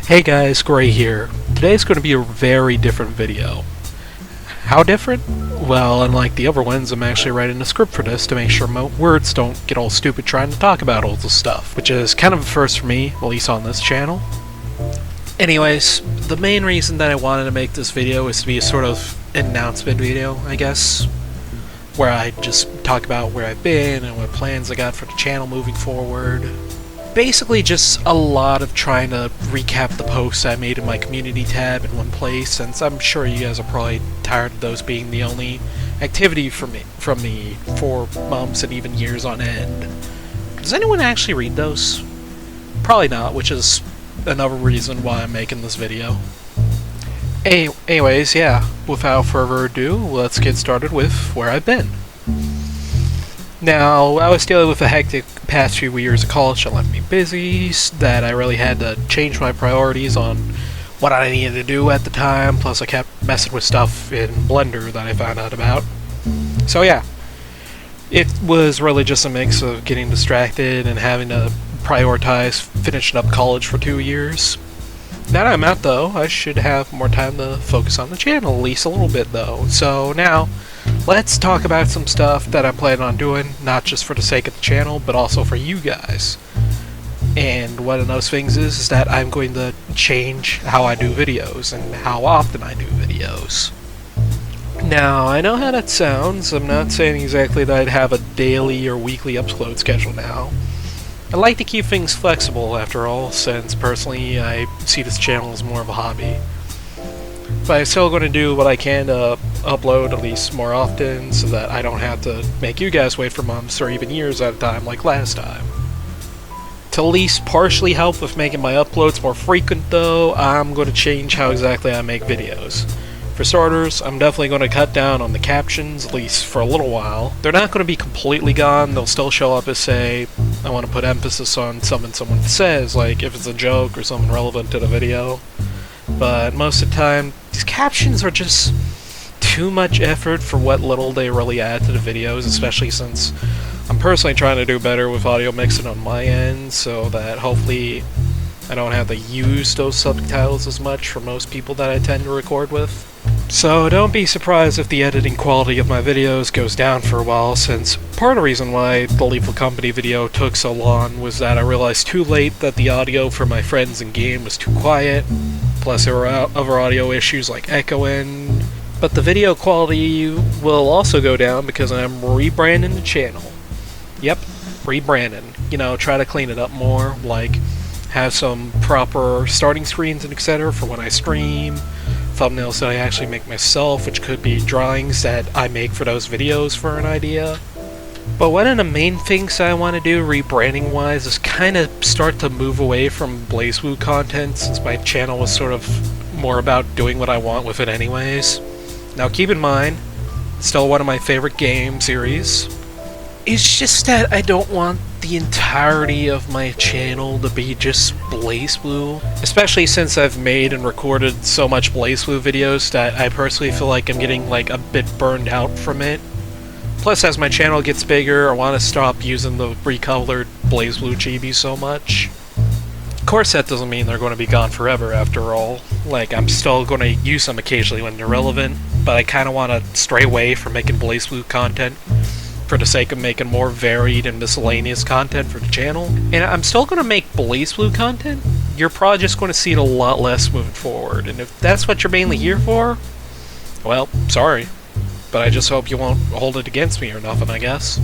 Hey guys, Gray here. Today's going to be a very different video. How different? Well, unlike the other ones, I'm actually writing a script for this to make sure my words don't get all stupid trying to talk about all this stuff, which is kind of a first for me, at least on this channel. Anyways, the main reason that I wanted to make this video is to be a sort of announcement video, I guess, where I just talk about where I've been and what plans I got for the channel moving forward. Basically just a lot of trying to recap the posts I made in my community tab in one place, since I'm sure you guys are probably tired of those being the only activity from me for months and even years on end. Does anyone actually read those? Probably not, which is another reason why I'm making this video. Anyways, yeah, without further ado, let's get started with where I've been. Now, I was dealing with a hectic past few years of college that left me busy, that I really had to change my priorities on what I needed to do at the time, plus I kept messing with stuff in Blender that I found out about. So yeah, it was really just a mix of getting distracted and having to prioritize finishing up college for 2 years. Now that I'm out though, I should have more time to focus on the channel, at least a little bit though. So now, let's talk about some stuff that I'm planning on doing, not just for the sake of the channel, but also for you guys. And one of those things is that I'm going to change how I do videos and how often I do videos. Now, I know how that sounds. I'm not saying exactly that I'd have a daily or weekly upload schedule now. I like to keep things flexible after all, since personally I see this channel as more of a hobby. But I'm still going to do what I can to upload at least more often, so that I don't have to make you guys wait for months or even years at a time like last time. To at least partially help with making my uploads more frequent though, I'm going to change how exactly I make videos. For starters, I'm definitely going to cut down on the captions, at least for a little while. They're not going to be completely gone, they'll still show up as, say, I want to put emphasis on something someone says, like if it's a joke or something relevant to the video. But most of the time, these captions are just too much effort for what little they really add to the videos, especially since I'm personally trying to do better with audio mixing on my end, so that hopefully I don't have to use those subtitles as much for most people that I tend to record with. So don't be surprised if the editing quality of my videos goes down for a while, since part of the reason why the Lethal Company video took so long was that I realized too late that the audio for my friends in game was too quiet, plus there were other audio issues like echoing. But the video quality will also go down because I'm rebranding the channel. Yep, rebranding. You know, try to clean it up more, like have some proper starting screens and etc. for when I stream, thumbnails that I actually make myself, which could be drawings that I make for those videos for an idea. But one of the main things I want to do rebranding wise is kind of start to move away from BlazBlue content, since my channel was sort of more about doing what I want with it anyways. Now keep in mind, it's still one of my favorite game series. It's just that I don't want the entirety of my channel to be just BlazBlue, especially since I've made and recorded so much BlazBlue videos that I personally feel like I'm getting like a bit burned out from it. Plus, as my channel gets bigger, I want to stop using the recolored BlazBlue chibi so much. Of course, that doesn't mean they're going to be gone forever after all. Like, I'm still going to use them occasionally when they're relevant, but I kind of want to stray away from making BlazBlue content for the sake of making more varied and miscellaneous content for the channel. And I'm still going to make BlazBlue content. You're probably just going to see it a lot less moving forward, and if that's what you're mainly here for, well, sorry. But I just hope you won't hold it against me or nothing, I guess.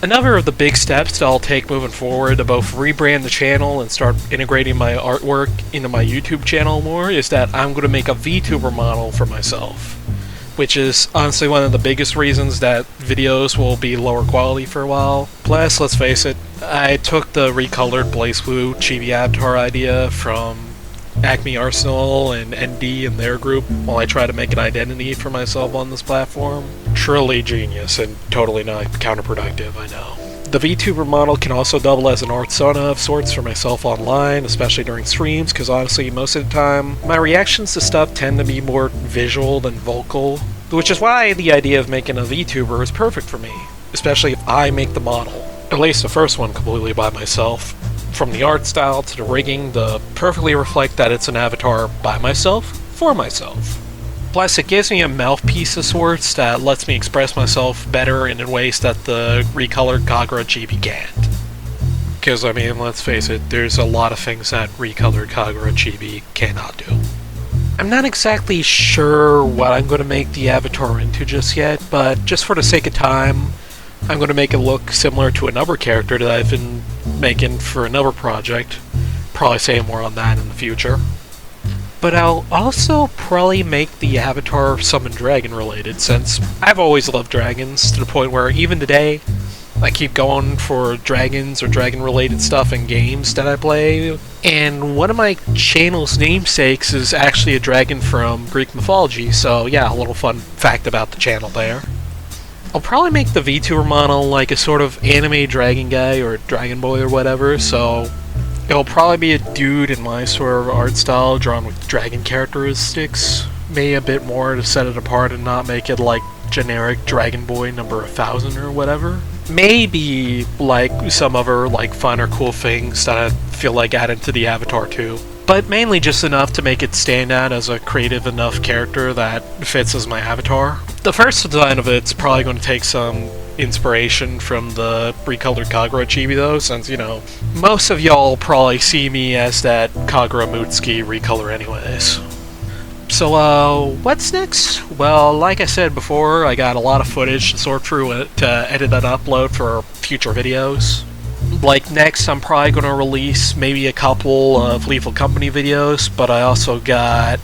Another of the big steps that I'll take moving forward to both rebrand the channel and start integrating my artwork into my YouTube channel more is that I'm going to make a VTuber model for myself, which is honestly one of the biggest reasons that videos will be lower quality for a while. Plus, let's face it, I took the recolored BlazBlue chibi avatar idea from Acme Arsenal and ND and their group while I try to make an identity for myself on this platform. Truly genius and totally not counterproductive, I know. The VTuber model can also double as an art sauna of sorts for myself online, especially during streams, because honestly, most of the time, my reactions to stuff tend to be more visual than vocal, which is why the idea of making a VTuber is perfect for me, especially if I make the model. At least the first one completely by myself. from the art style to the rigging to perfectly reflect that it's an avatar by myself, for myself. Plus, it gives me a mouthpiece of sorts that lets me express myself better in ways that the recolored Kagura Chibi can't. Because, I mean, let's face it, there's a lot of things that recolored Kagura Chibi cannot do. I'm not exactly sure what I'm going to make the avatar into just yet, but just for the sake of time, I'm going to make it look similar to another character that I've been making for another project. Probably say more on that in the future. But I'll also probably make the avatar Summon Dragon related, since I've always loved dragons, to the point where even today, I keep going for dragons or dragon related stuff in games that I play. And one of my channel's namesakes is actually a dragon from Greek mythology, so yeah, a little fun fact about the channel there. I'll probably make the VTuber model like a sort of anime dragon guy or dragon boy or whatever, so it'll probably be a dude in my sort of art style drawn with dragon characteristics. Maybe a bit more to set it apart and not make it like generic Dragon Boy number 1000 or whatever. Maybe like some other like fun or cool things that I feel like added to the avatar too. But mainly just enough to make it stand out as a creative enough character that fits as my avatar. The first design of it's probably going to take some inspiration from the recolored Kagura Chibi though, since, you know, most of y'all probably see me as that Kagura Mutsuki recolor anyways. So, what's next? Well, like I said before, I got a lot of footage to sort through to edit and upload for future videos. Like, next I'm probably going to release maybe a couple of Lethal Company videos, but I also got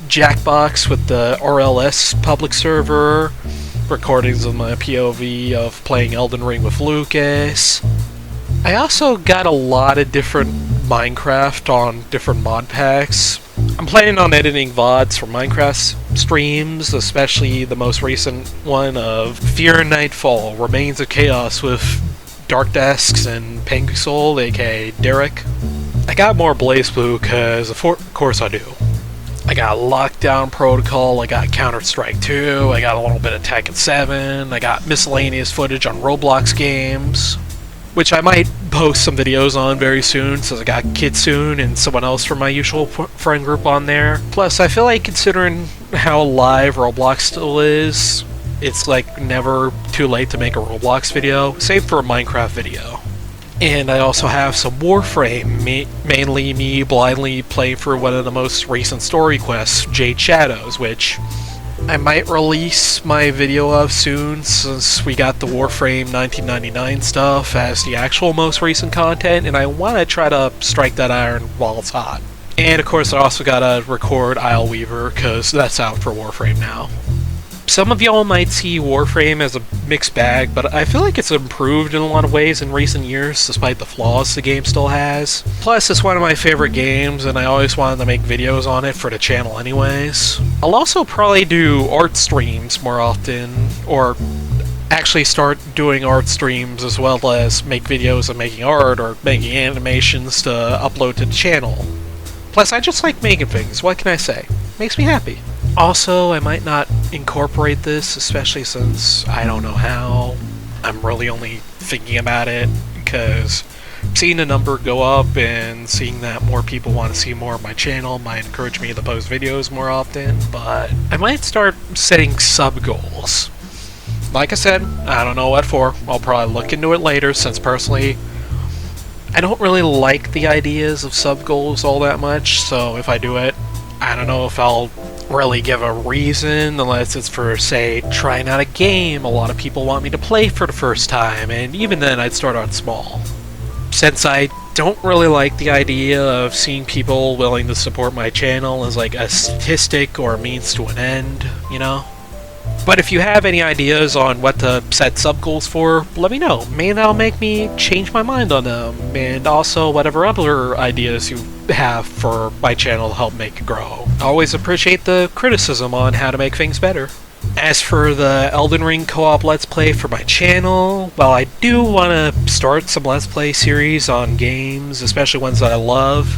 Jackbox with the RLS public server, recordings of my POV of playing Elden Ring with Lucas. I also got a lot of different Minecraft on different mod packs. I'm planning on editing VODs for Minecraft streams, especially the most recent one of Fear and Nightfall, Remains of Chaos with Dark Desks and Pengusoul, aka Derek. I got more BlazBlue because of course I do. I got Lockdown Protocol, I got Counter-Strike 2, I got a little bit of Tekken 7, I got miscellaneous footage on Roblox games, which I might post some videos on very soon, since I got Kitsune and someone else from my usual friend group on there. Plus, I feel like considering how live Roblox still is, it's like never too late to make a Roblox video, save for a Minecraft video. And I also have some Warframe, mainly me blindly playing through one of the most recent story quests, Jade Shadows, which I might release my video of soon, since we got the Warframe 1999 stuff as the actual most recent content, and I want to try to strike that iron while it's hot. And of course I also gotta record Isle Weaver, because that's out for Warframe now. Some of y'all might see Warframe as a mixed bag, but I feel like it's improved in a lot of ways in recent years, despite the flaws the game still has. Plus, it's one of my favorite games, and I always wanted to make videos on it for the channel anyways. I'll also probably do art streams more often, or actually start doing art streams as well as make videos of making art or making animations to upload to the channel. Plus, I just like making things, what can I say? Makes me happy. Also, I might not incorporate this, especially since I don't know how. I'm really only thinking about it because seeing the number go up and seeing that more people want to see more of my channel might encourage me to post videos more often, but I might start setting sub-goals. Like I said, I don't know what for. I'll probably look into it later, since personally I don't really like the ideas of sub-goals all that much, so if I do it, I don't know if I'll really give a reason, unless it's for, say, trying out a game a lot of people want me to play for the first time, and even then I'd start out small. Since I don't really like the idea of seeing people willing to support my channel as like a statistic or a means to an end, you know? But if you have any ideas on what to set sub-goals for, let me know. Maybe that'll make me change my mind on them, and also whatever other ideas you have for my channel to help make it grow. I always appreciate the criticism on how to make things better. As for the Elden Ring co-op Let's Play for my channel, well, I do want to start some Let's Play series on games, especially ones that I love.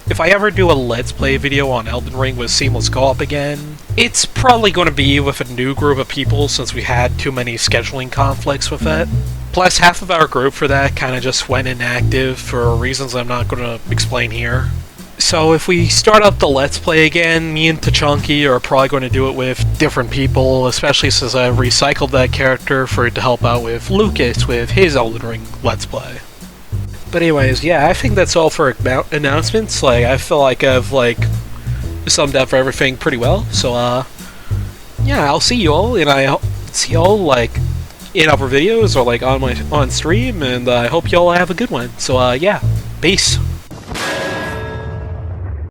If I ever do a Let's Play video on Elden Ring with Seamless Co-op again, it's probably going to be with a new group of people, since we had too many scheduling conflicts with it. Plus, half of our group for that kind of just went inactive for reasons I'm not going to explain here. So if we start up the Let's Play again, me and Tachanki are probably going to do it with different people, especially since I've recycled that character for it to help out with Lucas with his Elden Ring Let's Play. But anyways, yeah, I think that's all for announcements. Like, I feel like I've, like, summed up for everything pretty well. So, yeah, I'll see you all, and I see y'all, like, in other videos or, like, on stream, and I hope y'all have a good one. So, yeah, peace.